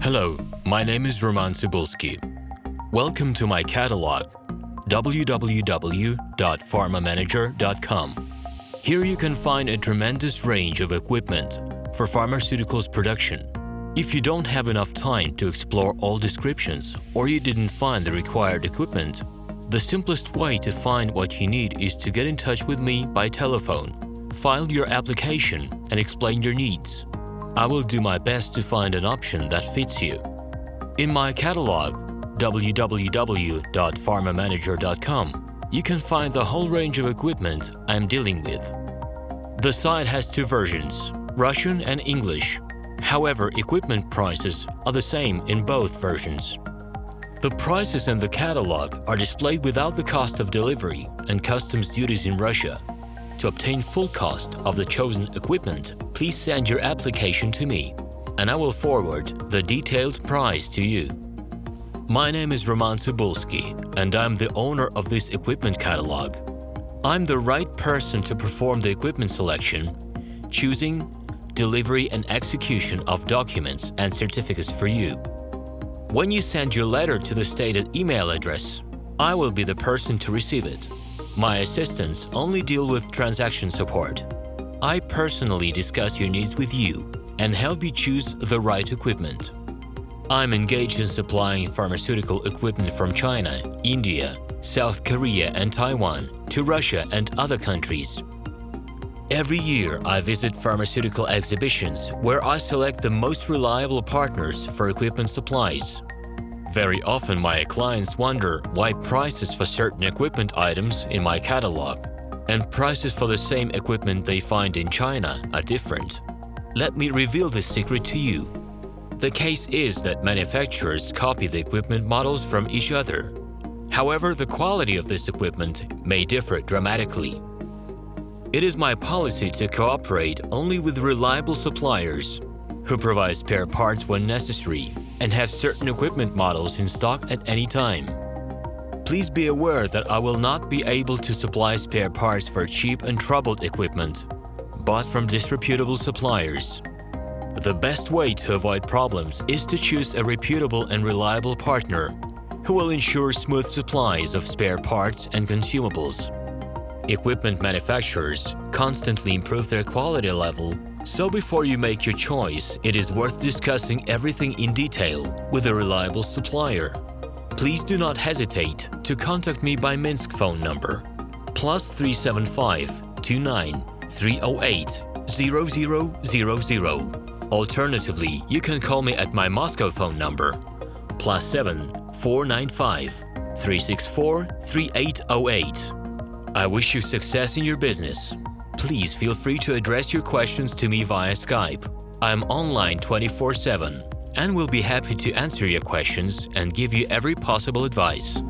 Hello, my name is RomanTsibulsky. Welcome to my catalog, www.pharmamanager.com. Here you can find a tremendous range of equipment for pharmaceuticals production. If you don't have enough time to explore all descriptions or you didn't find the required equipment, the simplest way to find what you need is to get in touch with me by telephone, file your application, and explain your needs. I will do my best to find an option that fits you. In my catalog, www.pharmamanager.com, you can find the whole range of equipment I am dealing with. The site has two versions, Russian and English. However, equipment prices are the same in both versions. The prices in the catalog are displayed without the cost of delivery and customs duties in Russia. To obtain full cost of the chosen equipment, please send your application to me, and I will forward the detailed price to you. My name is RomanTsibulsky, and I'm the owner of this equipment catalog. I'm the right person to perform the equipment selection, choosing, delivery and execution of documents and certificates for you. When you send your letter to the stated email address, I will be the person to receive it. My assistants only deal with transaction support. I personally discuss your needs with you and help you choose the right equipment. I'm engaged in supplying pharmaceutical equipment from China, India, South Korea and Taiwan to Russia and other countries. Every year, I visit pharmaceutical exhibitions where I select the most reliable partners for equipment supplies. Very often, my clients wonder why prices for certain equipment items in my catalog and prices for the same equipment they find in China are different. Let me reveal this secret to you. The case is that manufacturers copy the equipment models from each other. However, the quality of this equipment may differ dramatically. It is my policy to cooperate only with reliable suppliers who provide spare parts when necessary and have certain equipment models in stock at any time. Please be aware that I will not be able to supply spare parts for cheap and troubled equipment bought from disreputable suppliers. The best way to avoid problems is to choose a reputable and reliable partner who will ensure smooth supplies of spare parts and consumables. Equipment manufacturers constantly improve their quality level, so before you make your choice, it is worth discussing everything in detail with a reliable supplier. Please do not hesitate to contact me by Minsk phone number +375 29 308 0000. Alternatively, you can call me at my Moscow phone number +7 495 364 3808. I wish you success in your business. Please feel free to address your questions to me via Skype. I'm online 24/7 and will be happy to answer your questions and give you every possible advice.